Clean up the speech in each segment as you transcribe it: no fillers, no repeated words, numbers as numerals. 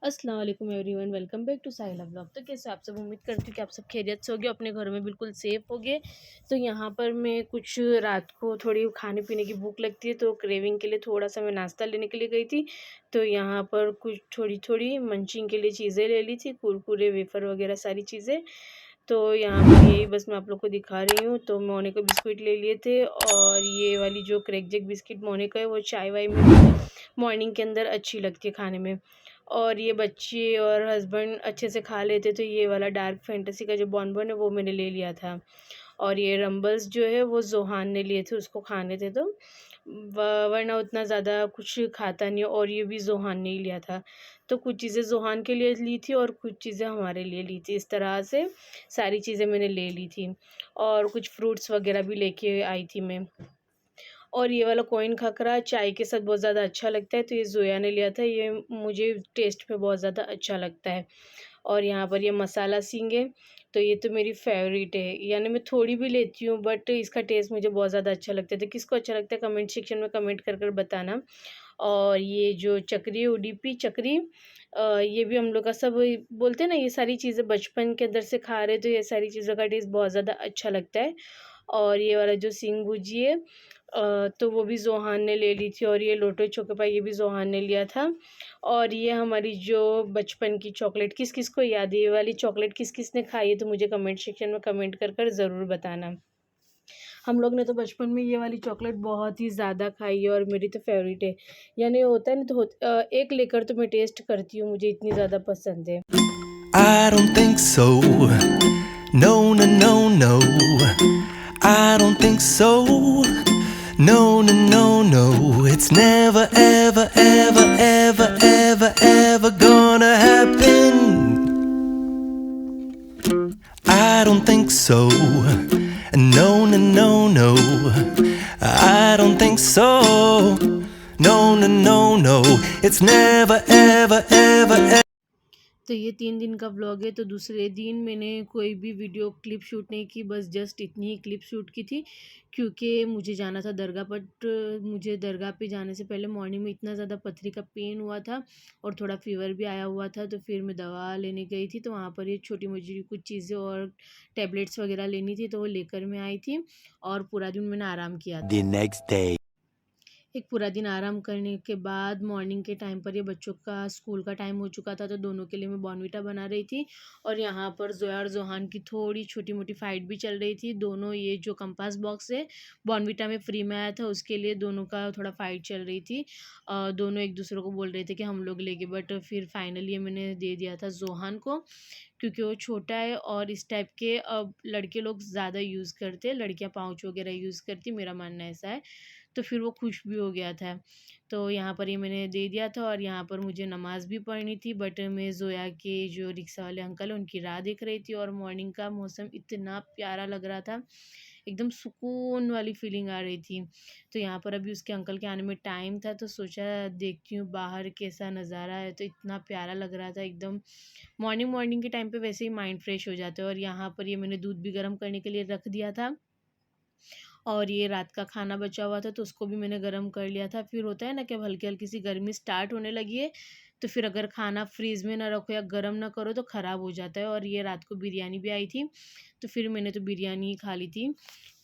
अस्सलाम वालेकुम everyone, welcome back to Sahila blog. तो कैसे आप सब, उम्मीद करती हूँ कि आप सब खैरियत से होगे, अपने घरों में बिल्कुल सेफ़ होगे। तो यहाँ पर मैं कुछ रात को थोड़ी खाने पीने की भूख लगती है, तो क्रेविंग के लिए थोड़ा सा मैं नाश्ता लेने के लिए गई थी। तो यहाँ पर कुछ थोड़ी थोड़ी मंचिंग के लिए चीज़ें ले ली थी, कुरकुरे, वेफ़र वगैरह सारी चीज़ें। तो यहाँ पर यही बस मैं आप लोग को दिखा रही हूँ। तो मोने को बिस्किट ले लिए थे, और ये वाली जो क्रैक जैक बिस्किट मोने का है, वो चाय वाय में भी मॉर्निंग के अंदर अच्छी लगती है खाने में। और ये बच्चे और हस्बैंड अच्छे से खा लेते, तो ये वाला डार्क फैंटेसी का जो बॉनबॉन है वो मैंने ले लिया था। और ये रंबल्स जो है वो ज़ोहान ने लिए थे, उसको खाने थे। तो वरना उतना ज़्यादा कुछ खाता नहीं है, और ये भी ज़ोहान ने ही लिया था। तो कुछ चीज़ें ज़ोहान के लिए ली थी और कुछ चीज़ें हमारे लिए ली थी, इस तरह से सारी चीज़ें मैंने ले ली थी। और कुछ फ्रूट्स वगैरह भी लेके आई थी मैं। और ये वाला कॉइन खाकरा चाय के साथ बहुत ज़्यादा अच्छा लगता है, तो ये ज़ोया ने लिया था। ये मुझे टेस्ट में बहुत ज़्यादा अच्छा लगता है। और यहाँ पर ये मसाला सींग है, तो ये तो मेरी फ़ेवरेट है। यानी मैं थोड़ी भी लेती हूँ, बट इसका टेस्ट मुझे बहुत ज़्यादा अच्छा लगता है। तो किसको अच्छा लगता है कमेंट सेक्शन में कमेंट कर कर बताना। और ये जो चकरी है, उडीपी चकरी, ये भी हम लोग का सब बोलते हैं ना, ये सारी चीज़ें बचपन के अंदर से खा रहे हैं, तो ये सारी चीज़ों का टेस्ट बहुत ज़्यादा अच्छा लगता है। और ये वाला जो सींग भुजी है, तो वो भी ज़ोहान ने ले ली थी। और ये लोटो चोकोपाई, ये भी ज़ोहान ने लिया था। और ये हमारी जो बचपन की चॉकलेट, किस किस को याद है ये वाली चॉकलेट, किस किस ने खाई है, तो मुझे कमेंट सेक्शन में कमेंट कर कर ज़रूर बताना। हम लोग ने तो बचपन में ये वाली चॉकलेट बहुत ही ज़्यादा खाई है, और मेरी तो फेवरेट है। यानी होता है ना, तो एक लेकर तो मैं टेस्ट करती हूँ, मुझे इतनी ज़्यादा पसंद है। I don't think so. No, no, no, no. I don't think so. No, no, no, no. It's never, ever, ever, ever, ever, ever gonna happen. I don't think so. No, no, no, no. I don't think so. No, no, no, no. It's never, ever, ever, ever. तो ये 3 दिन का vlog है। तो दूसरे दिन मैंने कोई भी वीडियो क्लिप शूट नहीं की, बस जस्ट इतनी ही क्लिप शूट की थी, क्योंकि मुझे जाना था दरगाह। बट मुझे दरगाह पे जाने से पहले मॉर्निंग में इतना ज़्यादा पथरी का पेन हुआ था, और थोड़ा फ़ीवर भी आया हुआ था। तो फिर मैं दवा लेने गई थी, तो वहाँ पर ये छोटी-मोटी कुछ चीज़ें और टैबलेट्स वगैरह लेनी थी, तो वो लेकर मैं आई थी, और पूरा दिन मैंने आराम किया था। The next day. एक पूरा दिन आराम करने के बाद मॉर्निंग के टाइम पर ये बच्चों का स्कूल का टाइम हो चुका था, तो दोनों के लिए मैं बॉर्नविटा बना रही थी। और यहाँ पर ज़ोया और ज़ोहान की थोड़ी छोटी मोटी फ़ाइट भी चल रही थी। दोनों, ये जो कंपास बॉक्स है बॉर्नविटा में फ्री में आया था, उसके लिए दोनों का थोड़ा फ़ाइट चल रही थी। दोनों एक दूसरे को बोल रहे थे कि हम लोग लेंगे, बट फिर फाइनली ये मैंने दे दिया था ज़ोहान को, क्योंकि वो छोटा है। और इस टाइप के अब लड़के लोग ज़्यादा यूज़ करते हैं, लड़कियाँ पाउच वगैरह यूज़ करती, मेरा मानना ऐसा है। तो फिर वो खुश भी हो गया था। तो यहाँ पर ये मैंने दे दिया था, और यहाँ पर मुझे नमाज़ भी पढ़नी थी, बट मैं ज़ोया के जो रिक्शा वाले अंकल हैं उनकी राह देख रही थी। और मॉर्निंग का मौसम इतना प्यारा लग रहा था, एकदम सुकून वाली फीलिंग आ रही थी। तो यहाँ पर अभी उसके अंकल के आने में टाइम था, तो सोचा देखती हूँ बाहर कैसा नज़ारा है। तो इतना प्यारा लग रहा था एकदम। मॉर्निंग मॉर्निंग के टाइम पे वैसे ही माइंड फ्रेश हो जाता है। और यहाँ पर ये मैंने दूध भी गर्म करने के लिए रख दिया था, और ये रात का खाना बचा हुआ था, तो उसको भी मैंने गरम कर लिया था। फिर होता है ना कि अब हल्की-हल्की सी गर्मी स्टार्ट होने लगी है, तो फिर अगर खाना फ्रीज़ में ना रखो या गरम ना करो तो ख़राब हो जाता है। और ये रात को बिरयानी भी आई थी, तो फिर मैंने तो बिरयानी ही खा ली थी।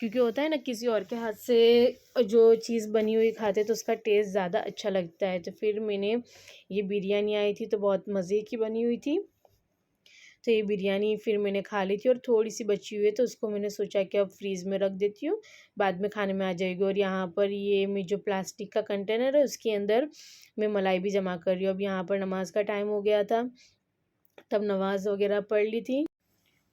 क्योंकि होता है ना, किसी और के हाथ से जो चीज़ बनी हुई खाते हैं तो उसका टेस्ट ज़्यादा अच्छा लगता है। तो फिर मैंने, ये बिरयानी आई थी तो बहुत मज़े की बनी हुई थी। तो ये बिरयानी फिर मैंने खा ली थी, और थोड़ी-सी बची हुई है, तो उसको मैंने सोचा कि अब फ्रीज़ में रख देती हूँ, बाद में खाने में आ जाएगी। और यहाँ पर ये मैं जो प्लास्टिक का कंटेनर है उसके अंदर मैं मलाई भी जमा कर रही हूँ। अब यहाँ पर नमाज़ का टाइम हो गया था, तब नमाज़ वगैरह पढ़ ली थी।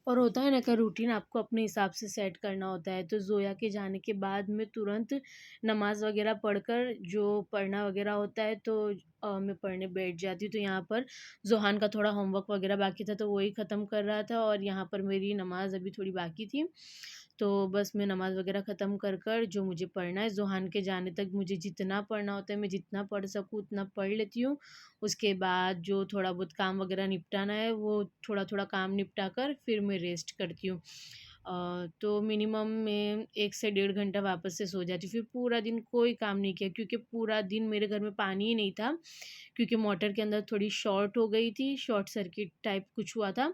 और होता है ना कि रूटीन आपको अपने हिसाब से सेट करना होता है। तो ज़ोया के जाने के बाद मैं तुरंत नमाज़ वग़ैरह पढ़कर, जो पढ़ना वग़ैरह होता है, तो मैं पढ़ने बैठ जाती हूँ। तो यहाँ पर ज़ोहान का थोड़ा होमवर्क वग़ैरह बाकी था, तो वही ख़त्म कर रहा था, और यहाँ पर मेरी नमाज़ अभी थोड़ी बाकी थी। तो बस मैं नमाज़ वग़ैरह ख़त्म कर कर जो मुझे पढ़ना है, ज़ोहान के जाने तक मुझे जितना पढ़ना होता है, मैं जितना पढ़ सकूँ उतना पढ़ लेती हूँ। उसके बाद जो थोड़ा बहुत काम वग़ैरह निपटाना है, वो थोड़ा-थोड़ा काम निपटा कर फिर मैं रेस्ट करती हूँ। तो मिनिमम मैं 1 से डेढ़ घंटा वापस से सो जाती। फिर पूरा दिन कोई काम नहीं किया क्योंकि पूरा दिन मेरे घर में पानी ही नहीं था, क्योंकि मोटर के अंदर थोड़ी शॉर्ट हो गई थी, शॉर्ट सर्किट टाइप कुछ हुआ था।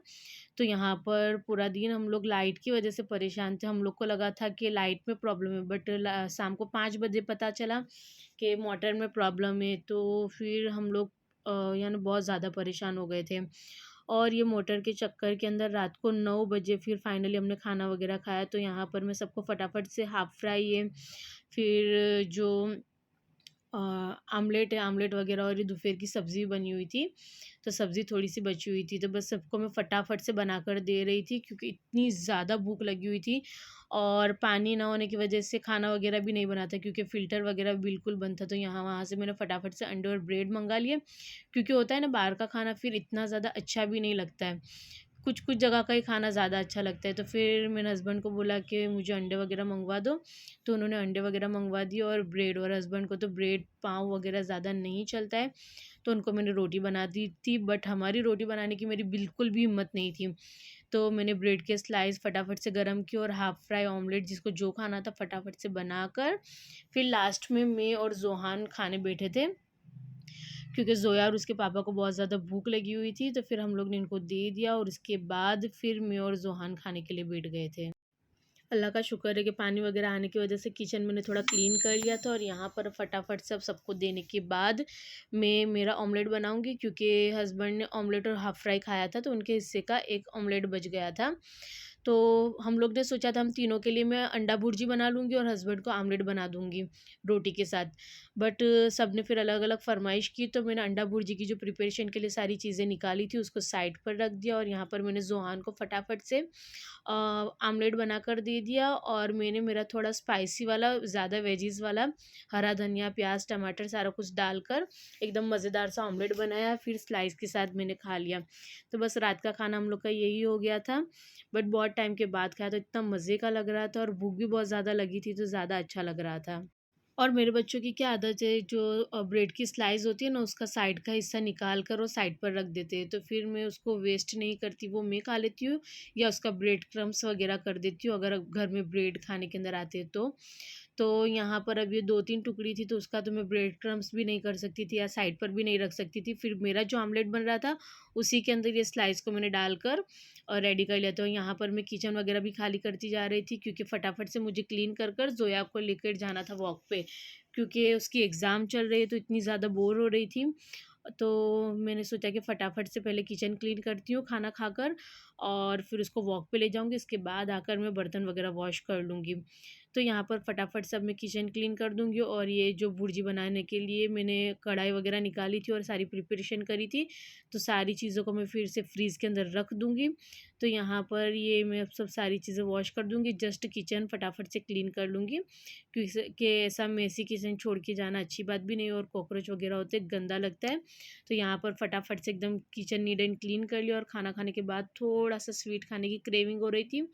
तो यहाँ पर पूरा दिन हम लोग लाइट की वजह से परेशान थे। हम लोग को लगा था कि लाइट में प्रॉब्लम है, बट शाम को 5 बजे पता चला कि मोटर में प्रॉब्लम है। तो फिर हम लोग यानी बहुत ज़्यादा परेशान हो गए थे। और ये मोटर के चक्कर के अंदर रात को 9 बजे फिर फाइनली हमने खाना वगैरह खाया। तो यहाँ पर मैं सबको फटाफट से हाफ़ फ्राई है, फिर जो आमलेट है, आमलेट वगैरह, और ये दोपहर की सब्ज़ी बनी हुई थी, तो सब्ज़ी थोड़ी-सी बची हुई थी, तो बस सबको मैं फटाफट से बनाकर दे रही थी क्योंकि इतनी ज़्यादा भूख लगी हुई थी। और पानी ना होने की वजह से खाना वगैरह भी नहीं बना था क्योंकि फ़िल्टर वगैरह बिल्कुल बंद था। तो यहाँ वहाँ से मैंने फटाफट से अंडे और ब्रेड मँगा लिए, क्योंकि होता है ना बाहर का खाना फिर इतना ज़्यादा अच्छा भी नहीं लगता है। कुछ-कुछ जगह का ही खाना ज़्यादा अच्छा लगता है। तो फिर मैंने हस्बैंड को बोला कि मुझे अंडे वगैरह मँगवा दो, तो उन्होंने अंडे वगैरह मँगवा दिए और ब्रेड, और हस्बैंड को तो ब्रेड पाव वगैरह ज़्यादा नहीं चलता है, तो उनको मैंने रोटी बना दी थी। बट हमारी रोटी बनाने की मेरी बिल्कुल भी हिम्मत नहीं थी। तो मैंने ब्रेड के स्लाइस फटाफट से गरम किए और हाफ़ फ्राई ऑमलेट जिसको जो खाना था फटाफट से बनाकर फिर लास्ट में मैं और ज़ोहान खाने बैठे थे, क्योंकि ज़ोया और उसके पापा को बहुत ज़्यादा भूख लगी हुई थी। तो फिर हम लोग ने इनको दे दिया और उसके बाद फिर मैं और ज़ोहान खाने के लिए बैठ गए थे। अल्लाह का शुक्र है कि पानी वगैरह आने की वजह से किचन मैंने थोड़ा क्लीन कर लिया था, और यहाँ पर फटाफट से अब सबको देने के बाद मैं मेरा ऑमलेट बनाऊँगी, क्योंकि हस्बैंड ने ऑमलेट और हाफ़ फ्राई खाया था तो उनके हिस्से का एक ऑमलेट बच गया था। तो हम लोग ने सोचा था हम तीनों के लिए मैं अंडा भुर्जी बना लूँगी और हस्बैंड को आमलेट बना दूँगी रोटी के साथ। बट सब ने फिर अलग-अलग फ़रमाइश की, तो मैंने अंडा भुर्जी की जो प्रिपरेशन के लिए सारी चीज़ें निकाली थी उसको साइड पर रख दिया, और यहाँ पर मैंने ज़ोहान को फटाफट से आमलेट बनाकर दे दिया। और मैंने मेरा थोड़ा स्पाइसी वाला, ज़्यादा वेजीज़ वाला, हरा धनिया, प्याज़, टमाटर सारा कुछ डालकर एकदम मज़ेदार सा ऑमलेट बनाया, फिर स्लाइस के साथ मैंने खा लिया। तो बस रात का खाना हम लोग का यही हो गया था, बट बहुत टाइम के बाद खाया तो इतना मज़े का लग रहा था, और भूख भी बहुत ज़्यादा लगी थी तो ज़्यादा अच्छा लग रहा था। और मेरे बच्चों की क्या आदत है, जो ब्रेड की स्लाइस होती है ना, उसका साइड का हिस्सा निकाल कर वो साइड पर रख देते हैं, तो फिर मैं उसको वेस्ट नहीं करती, वो मैं खा लेती हूँ या उसका ब्रेड क्रम्स वगैरह कर देती हूँ अगर घर में ब्रेड खाने के अंदर आते हैं तो। तो यहाँ पर अब ये 2-3 टुकड़ी थी तो उसका तो मैं ब्रेड क्रम्स भी नहीं कर सकती थी या साइड पर भी नहीं रख सकती थी। फिर मेरा जो ऑमलेट बन रहा था उसी के अंदर ये स्लाइस को मैंने डालकर और रेडी कर लिया। तो यहाँ पर मैं किचन वगैरह भी खाली करती जा रही थी, क्योंकि फटाफट से मुझे क्लीन कर कर ज़ोया को लेकर जाना था वॉक पे, क्योंकि उसकी एग्ज़ाम चल रही है तो इतनी ज़्यादा बोर हो रही थी। तो मैंने सोचा कि फटाफट से पहले किचन क्लीन करती हूँ खाना खाकर, और फिर उसको वॉक पे ले जाऊँगी, इसके बाद आकर मैं बर्तन वगैरह वॉश कर लूँगी। तो यहाँ पर फटाफट से अब मैं किचन क्लीन कर दूँगी, और ये जो भुर्जी बनाने के लिए मैंने कढ़ाई वगैरह निकाली थी और सारी प्रिपरेशन करी थी, तो सारी चीज़ों को मैं फिर से फ्रीज़ के अंदर रख दूँगी। तो यहाँ पर ये मैं अब सब सारी चीज़ें वॉश कर दूँगी, जस्ट किचन फटाफट से क्लीन कर लूँगी, क्योंकि ऐसा मेसी किचन छोड़ के जाना अच्छी बात भी नहीं, और कॉकरोच वगैरह होते गंदा लगता है। तो यहाँ पर फटाफट से एकदम किचन नीट एंड क्लीन कर लिया, और खाना खाने के बाद थोड़ा सा स्वीट खाने की क्रेविंग हो रही थी,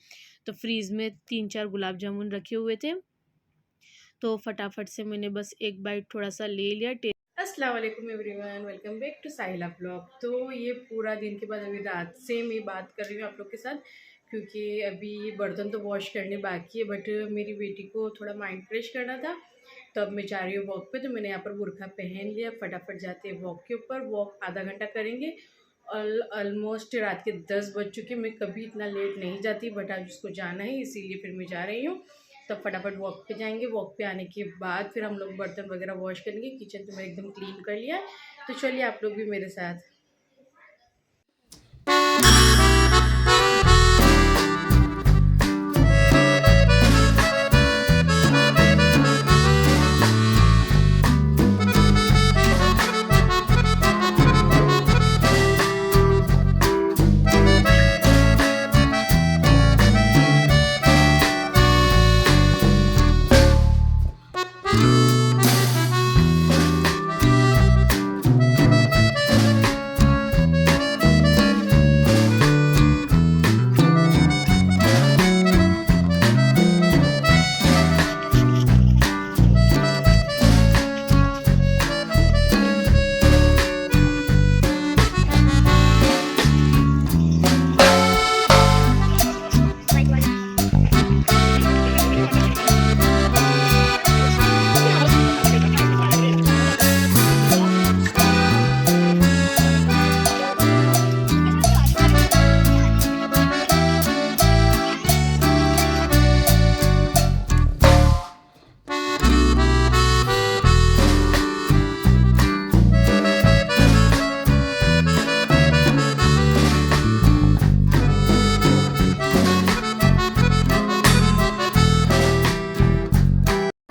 तो फ्रीज़ में 3-4 गुलाब जामुन रखे हुए थे, तो फटाफट से मैंने बस एक बाइट थोड़ा सा ले लिया। अस्सलाम वालेकुम everyone, welcome back to Sahila blog. तो ये पूरा दिन के बाद अभी रात से मैं बात कर रही हूँ आप लोग के साथ, क्योंकि अभी बर्तन तो वॉश करने बाकी है, बट मेरी बेटी को थोड़ा माइंड फ्रेश करना था, तो अब मैं जा रही हूँ वॉक पे। तो मैंने यहाँ पर बुर्का पहन लिया, फटाफट जाते हैं वॉक के ऊपर। वॉक आधा घंटा करेंगे, ऑलमोस्ट रात के 10 बज चुके। मैं कभी इतना लेट नहीं जाती, बट आज उसको जाना है इसीलिए फिर मैं जा रही हूँ। तब फटाफट वॉक पे जाएंगे, वॉक पे आने के बाद फिर हम लोग बर्तन वगैरह वॉश करेंगे। किचन तो मैं एकदम क्लीन कर लिया है, तो चलिए आप लोग भी मेरे साथ।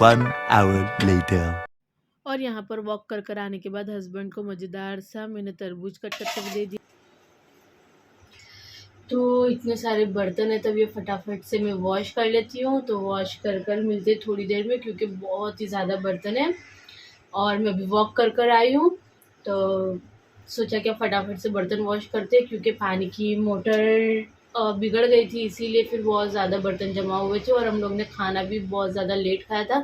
1 hour later. और यहाँ पर वॉक कर कर आने के बाद हस्बैंड को मज़ेदार सा मैंने तरबूज कट कर दे दिया। तो इतने सारे बर्तन है, तब ये फटाफट से मैं वॉश कर लेती हूँ। तो वॉश कर कर मिलते थोड़ी देर में, क्योंकि बहुत ही ज़्यादा बर्तन है और मैं अभी वॉक कर कर आई हूँ। तो सोचा क्या फटाफट से बर्तन वॉश करते, क्योंकि पानी की मोटर बिगड़ गई थी, इसीलिए फिर बहुत ज़्यादा बर्तन जमा हुए थे और हम लोग ने खाना भी बहुत ज़्यादा लेट खाया था।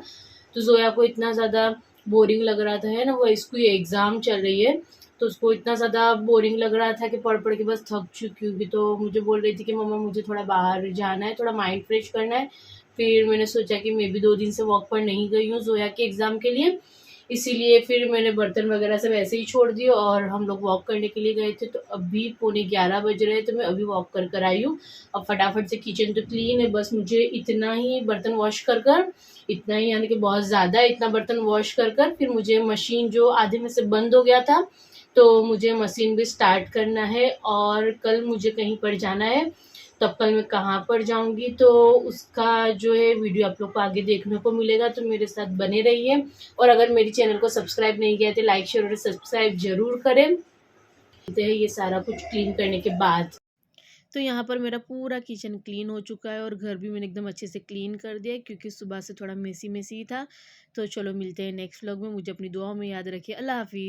तो जोया को इतना ज़्यादा बोरिंग लग रहा था, है ना, वो इसको एग्ज़ाम चल रही है, तो उसको इतना ज़्यादा बोरिंग लग रहा था कि पढ़ के बस थक चुकी होगी। तो मुझे बोल रही थी कि मम्मा मुझे थोड़ा बाहर जाना है, थोड़ा माइंड फ्रेश करना है। फिर मैंने सोचा कि मैं भी 2 दिन से वॉक पर नहीं गई हूँ जोया के एग्ज़ाम के लिए, इसीलिए फिर मैंने बर्तन वगैरह सब ऐसे ही छोड़ दिए और हम लोग वॉक करने के लिए गए थे। तो अभी 11:15 बज रहे हैं, तो मैं अभी वॉक कर कर आई हूँ। अब फटाफट से किचन तो क्लीन है, बस मुझे इतना ही बर्तन वॉश कर कर, इतना ही यानी कि बहुत ज़्यादा, इतना बर्तन वॉश कर कर फिर मुझे मशीन जो आधे में से बंद हो गया था, तो मुझे मशीन भी स्टार्ट करना है। और कल मुझे कहीं पर जाना है, तब कल मैं कहाँ पर जाऊँगी तो उसका जो है वीडियो आप लोग को आगे देखने को मिलेगा, तो मेरे साथ बने रहिए। और अगर मेरी चैनल को सब्सक्राइब नहीं किया तो लाइक शेयर और सब्सक्राइब ज़रूर करें। तो ये सारा कुछ क्लीन करने के बाद तो यहाँ पर मेरा पूरा किचन क्लीन हो चुका है और घर भी मैंने एकदम अच्छे से क्लीन कर दिया है, क्योंकि सुबह से थोड़ा मेसी मेसी था। तो चलो मिलते हैं नेक्स्ट व्लॉग में। मुझे अपनी दुआओं में याद रखिए। अल्लाह हाफिज़।